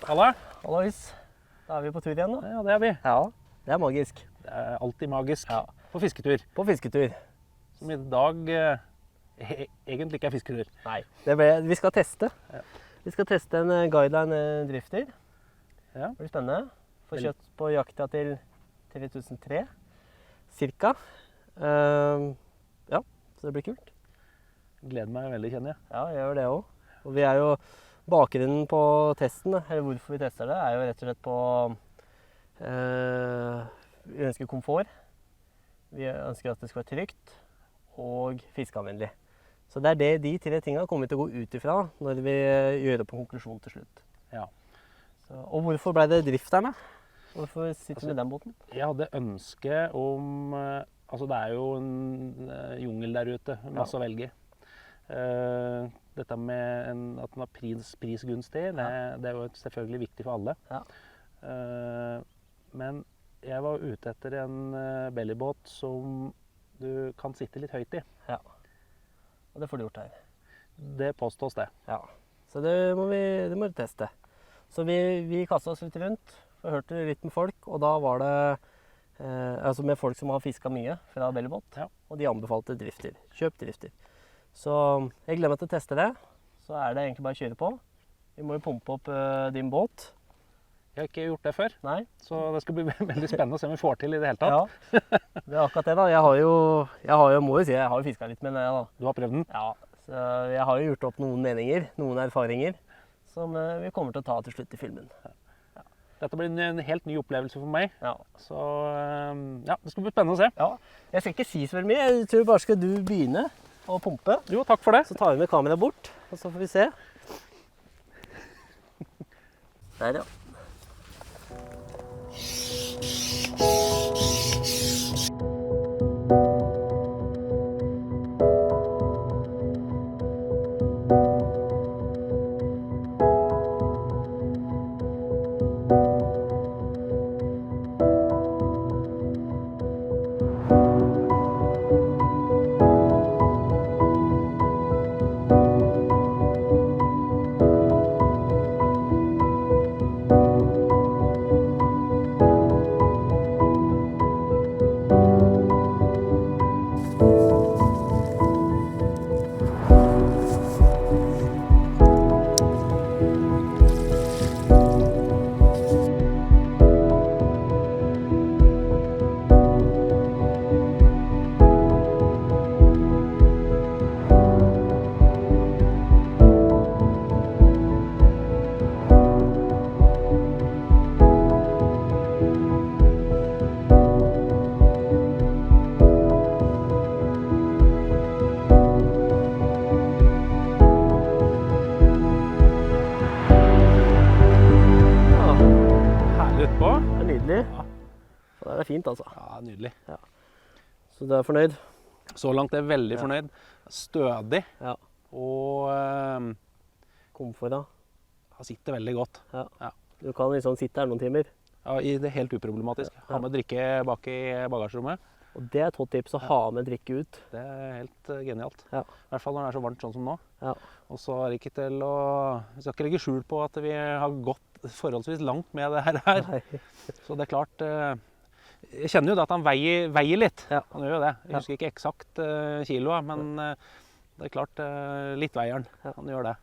Halla. Hallois. Da er vi på tur igjen, da. Ja, det er vi. Ja, det er magisk. Det er alltid magisk Ja. på fisketur. På fisketur. Som i dag egentlig ikke er fisketur. Nei. Vi skal teste. Ja. Vi skal teste en Guideline drifter. Ja. Det blir spennende. Få kjøtt på jakta til 3003, cirka. Ja, så det blir kult. Gleder meg veldig, kjenner jeg. Ja, jeg gjør det også. Og vi er jo bakgrunnen på testen, eller hvorfor vi tester det, er jo rett og slett på vi ønsker komfort. Vi ønsker at det skal være trygt og fiskeanvendelig. Så det er det, de tre tingene kommer vi til å gå ut ifra når vi gjør opp en konklusjon til slutt. Ja. Så, og hvorfor ble det drifterne? Hvorfor sitter vi med den båten? Jeg hadde ønske om altså det er jo en jungel der ute, masse å velge. Dette med at den har prisgunstig, det er jo selvfølgelig viktig for alle. Ja. Men jeg var ute etter en bellybåt som du kan sitte litt høyt i. Ja. Og det får du gjort her. Det påstås det. Ja. Så det må vi teste. Så vi kastet oss litt rundt, hørte litt med folk, og da var det altså med folk som har fisket mye fra bellybåt, Ja. og de anbefalte drifter. Kjøp drifter. Så jeg gleder meg til å teste det. Så er det egentlig bare å kjøre på. Vi må jo pumpe opp din båt. Jeg har ikke gjort det før, Nei. så det skal bli veldig spennende å se om vi får til i det hele tatt. Ja, det er akkurat det da. Jeg må jo si, jeg har jo fisket litt med det da. Du har prøvd den? Ja, så jeg har jo gjort opp noen meninger, noen erfaringer, som vi kommer til å ta til slutt i filmen. Dette blir en helt ny opplevelse for meg, Ja. så ja, det skal bli spennende å se. Ja, jeg skal ikke si så veldig mye. Jeg tror bare skal du begynne å pumpe. Jo, takk for det. Så tar vi med kameraet bort, og så får vi se. Der, ja. Herlig utpå. Det er nydelig. Ja. Så det er fint, altså. Ja, nydelig. Så du er fornøyd? Så langt er jeg veldig fornøyd. Stødig, Ja. og Komfort, da? han sitter veldig godt. Ja. Ja. Du kan liksom sitte her noen timer. Ja, det er helt uproblematisk. Ha med drikke bak i bagasjerommet. Og det er et hot tips å ha med drikke ut. Det er helt genialt. Ja. I hvert fall når det er så varmt sånn som nå. Ja. Og så er det ikke til å... Vi skal ikke legge skjul på at vi har gått forholdsvis langt med det her. Nei. Så det er klart... Jeg kjenner jo da at han veier litt. Ja. Han gjør jo det. Jeg Ja. husker ikke eksakt kiloa, men det er klart litt veier han. Ja. Han gjør det.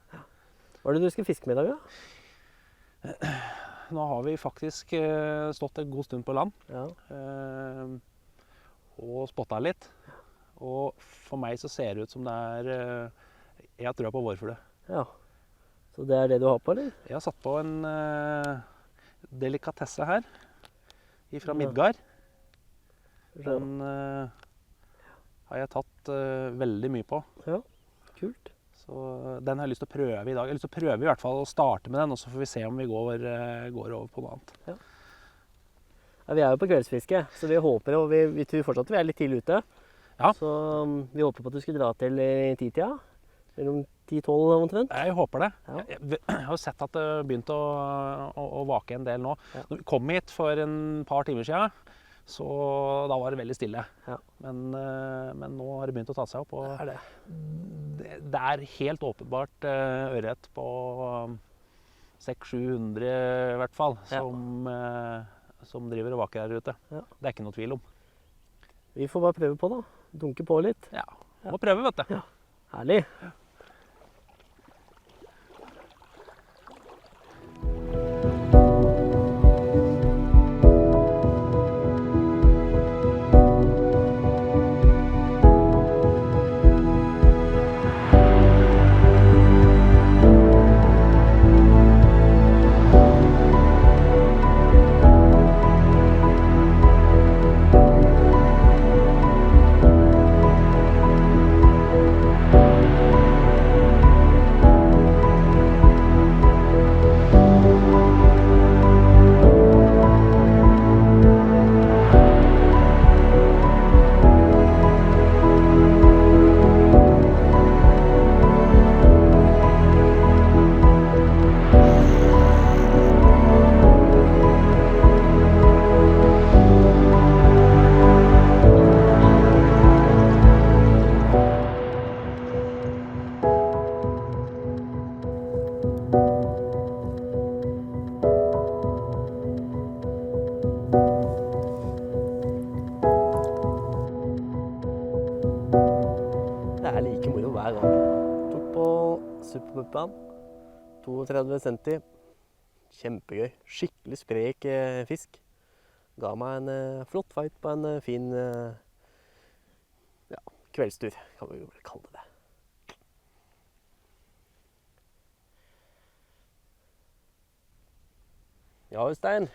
Hva er det du skal fiske med i dag, da? Nå har vi faktisk stått en god stund på land. Ja. Og spotta litt. Og for meg så ser det ut som det er jeg tror på vårfugl. Ja. Så det er det du har på, eller? Jeg har satt på en delikatesse her fra Ja. Midgard. Den har jeg tatt veldig mye på. Ja, kult. Så den har jeg lyst til å prøve i dag. Jeg har lyst til å prøve i hvert fall å starte med den, og så får vi se om vi går over på noe annet. Ja, vi er jo på kveldsfiske, så vi håper, og vi tror fortsatt vi er litt tidlig ute. Ja. Så vi håper på at du skulle dra til i 10-tida. Mellom 10-12 omtrent. Jeg håper det. Ja. Jeg har jo sett at det begynte å vake en del nå. Ja. Når vi kom hit for en par timer siden, så da var det veldig stille. Ja. Men nå har det begynt å ta seg opp. Og Det er det. det er helt åpenbart ørret på 600-700 i hvert fall, Ja. som driver og vaker her ute. Ja. Det er ikke noe tvil om. Vi får bare prøve på da. Dunke på litt. Ja, må prøve, vet du. Herlig. Det er like moro hver gang. Tok på superpuppaen. 32 centi. Kjempegøy. Skikkelig sprek fisk. Ga meg en flott fight på en fin kveldstur, kan vi vel kalle det. Ja, Øystein.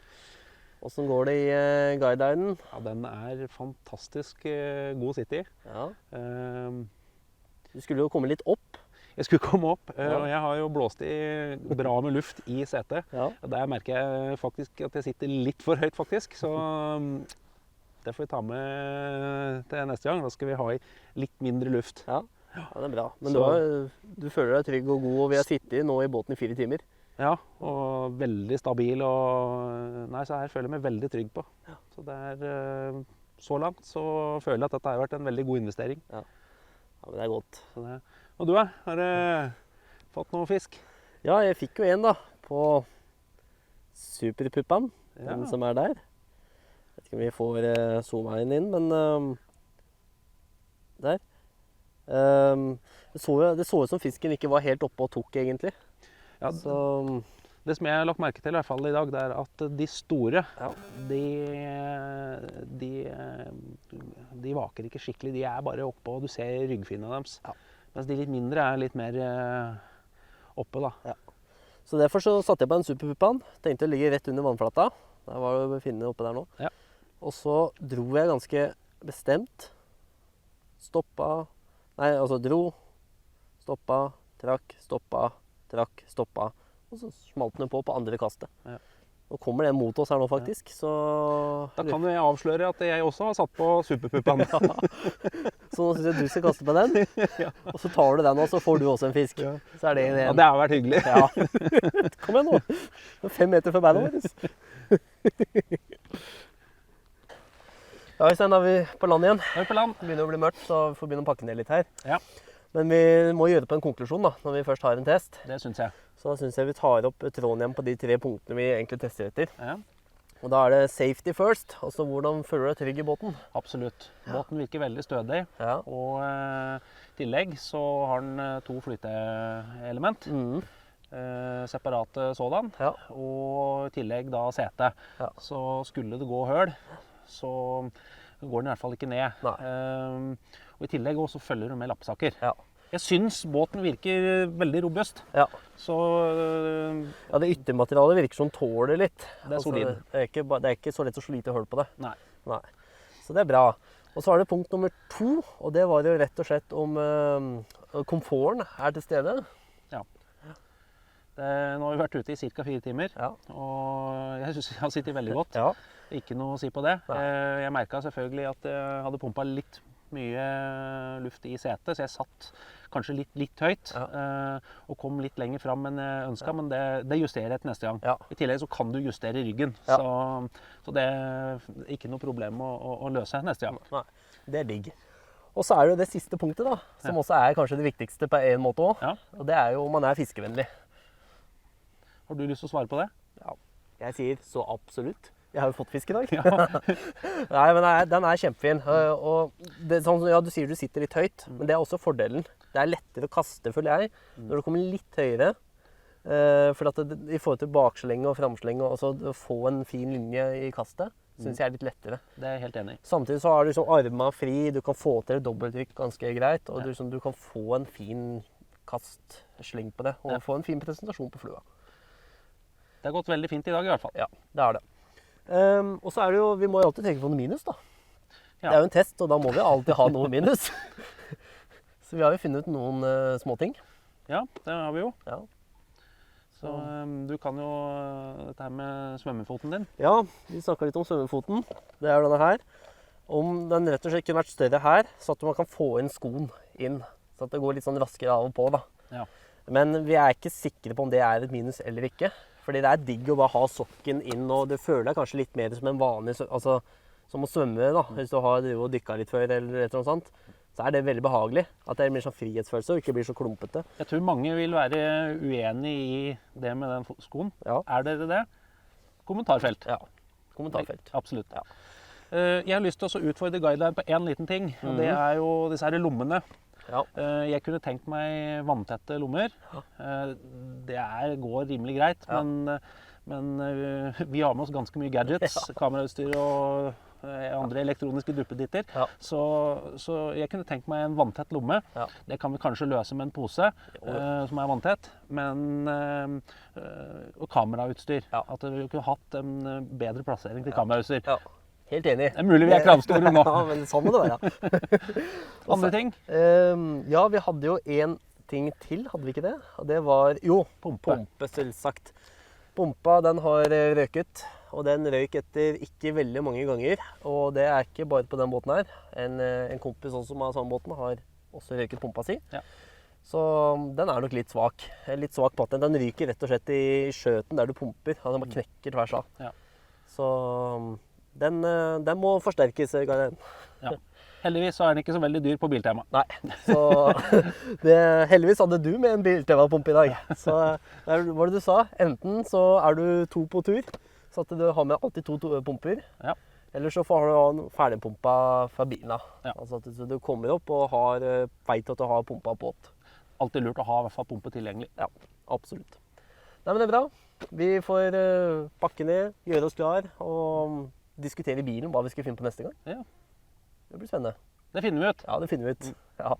Hvordan går det i guideinen? Ja, den er fantastisk god å sitte i. Ja. Eh, Du skulle jo komme litt opp. Jeg skulle komme opp, Ja. og jeg har jo blåst i bra med luft i setet. Ja. Og der merker jeg faktisk at jeg sitter litt for høyt, faktisk. Så det får vi ta med til neste gang. Da skal vi ha i litt mindre luft. Ja, det er bra. Men Så- du føler deg trygg og god, og vi har sittet nå i båten i 4 timer. Ja, og veldig stabil. Og nei, så her føler jeg meg veldig trygg på. Så det er så langt så føler jeg at dette har vært en veldig god investering. Ja, men det er godt. Så det, og du da? Har du fått noe fisk? Ja, jeg fikk jo en da, på superpuppaen, Ja. den som er der. Jeg vet ikke om vi får zooma inn, men der. Det så ut som fisken ikke var helt oppe og tok, egentlig. Ja, Så det som jeg har lagt merke til i hvert fall i dag, det er at de store, ja. de vaker ikke skikkelig. De er bare oppe, og du ser ryggfinna deres. Ja. Mens de litt mindre er litt mer oppe, da. Så derfor så satte jeg på den superpuppaen. Tenkte å ligge rett under vannflata. Der var det finne oppe der nå. Ja. Og så dro jeg ganske bestemt. Dro, stoppa, trakk, stoppa, trakk, stoppa. Og så smalt den på andre kastet. Ja. Nå kommer den mot oss her nå, faktisk. Så Da kan jeg avsløre at jeg også har satt på superpuppaen. Så nå syns jeg du skal kaste på den. Og så tar du den, og så får du også en fisk. Ja. Så er det en Ja, igjen. det har vært hyggelig. Ja. Kom igjen nå. Det er 5 meter fra beina våre. Ja, Øystein, da er vi på land igjen. Da er vi på land. Det begynner å bli mørkt, så vi får begynne å pakke ned litt her. Ja. Men vi må gjøre på en konklusjon da, når vi først har en test. Det syns jeg. Så da syns jeg vi tar opp tråden igjen på de 3 punktene vi egentlig tester etter. Ja, Og da er det safety first. Altså hvordan føler du deg trygg i båten? absolutt. Båten virker veldig stødig. Ja. Og i tillegg så har den 2 flyteelement. Separate sådan. Ja. Og i tillegg da sete. Ja. Så skulle det gå høl, så går den i hvert fall ikke ned. Og i tillegg også følger du med lappesaker. Ja. Jeg syns båten virker veldig robust. Ja. Så Ja, det yttermaterialet virker som tåler litt. Det er solid. Det er ikke så lett å slå lite hull på det. nei. Nei. Så det er bra. Og så er det punkt nummer 2, og det var jo rett og slett om komforten er til stede. Nå har vi vært ute i ca. 4 timer, Ja. og jeg syns jeg har sittet veldig godt. Ja. Ikke noe å si på det. Nei. Jeg merka selvfølgelig at jeg hadde pumpa litt mye luft i setet, så jeg satt kanskje litt høyt. Og kom litt lenger fram enn jeg ønska, men det justerer jeg til neste gang. Ja. I tillegg så kan du justere ryggen, Ja. så det er ikke noe problem å løse neste gang. Nei, det er digg. Og så er det jo det siste punktet, da, som også er kanskje det viktigste på en måte òg. Ja. Og det er jo om man er fiskevennlig. Har du lyst til å svare på det? Jeg sier så absolutt. Jeg har jo fått fisk i dag. Ja. Nei, men den er kjempefin. Og det, sånn, ja, du sier du sitter litt høyt, men det er også fordelen. Det er lettere å kaste, føler jeg, når du kommer litt høyere. For at i forhold til bakslenge og framslenge, og så å få en fin linje i kastet, synes jeg er litt lettere. Det er jeg helt enig i. Samtidig så har du liksom armene fri, du kan få til et dobbeltrykk ganske greit, og du kan få en fin kastsleng på det, og få en fin presentasjon på flua. Det har gått veldig fint i dag i hvert fall. Ja, det er det. Og så er det jo, vi må jo alltid tenke på noe minus da. Ja. Det er jo en test, og da må vi alltid ha noe minus. Så vi har jo funnet ut noen småting. Ja, det har vi jo. Ja. Så du kan jo dette her med svømmefoten din. Ja, vi snakket litt om svømmefoten. Det er denne her. Om den rett og slett kunne vært større her, så at man kan få inn skoen inn. Så at det går litt sånn raskere av og på da. Ja. Men vi er ikke sikre på om det er et minus eller ikke. Fordi det er digg å bare ha sokken inn, og det føler jeg kanskje litt mer som en vanlig, altså som å svømme da. Hvis du har dykket litt før eller et eller annet sånt, så er det veldig behagelig. At det er mer sånn frihetsfølelse og ikke blir så klumpete. Jeg tror mange vil være uenig i det med den skoen. Ja. Er dere det? Kommentarfelt. Ja, kommentarfelt. Absolutt. Ja. Jeg har lyst til å utfordre guideline på en liten ting, og det er jo disse her lommene. Ja. Jeg kunne tenkt meg vanntette lommer. Det går rimelig greit, men vi har med oss ganske mye gadgets, kamerautstyr og andre elektroniske duppeditter. Ja. Så jeg kunne tenkt meg en vanntett lomme. Ja. Det kan vi kanskje løse med en pose som er vanntett, og kamerautstyr. Ja. At vi kunne hatt en bedre plassering til kamerautstyr. Ja. Helt enig. Det er mulig vi er kravstore nå. Ja, men sånn må det være. Andre ting? Ja, vi hadde jo en ting til, hadde vi ikke det? Og det var, pumpe, selvsagt. Pumpa, den har røket, og den røyk etter ikke veldig mange ganger. Og det er ikke bare på den båten her. En kompis også som har samme båten har også røyket pumpa si. Ja. Så den er nok litt svak. Litt svak på at den ryker rett og slett i skjøten der du pumper. Den bare knekker tvers av. Ja. Så den må forsterkes, Garen. Ja. Heldigvis så er den ikke så veldig dyr på Biltema. Nei, så heldigvis hadde du med en Biltema-pumpe i dag. Så hva var det du sa? Enten så er du 2 på tur, så at du har med alltid 2 pumper. Ja. Eller så får du ha en ferdigpumpa fra bilen. Ja. Altså at du kommer opp og vet at du har pumpa på båt. Alltid lurt å ha i hvert fall pumpe tilgjengelig. Ja, absolutt. Nei, men det er bra. Vi får pakke ned, gjøre oss klar og diskutere i bilen hva vi skal finne på neste gang. Ja. Det blir spennende. Det finner vi ut. Ja, det finner vi ut. Ja.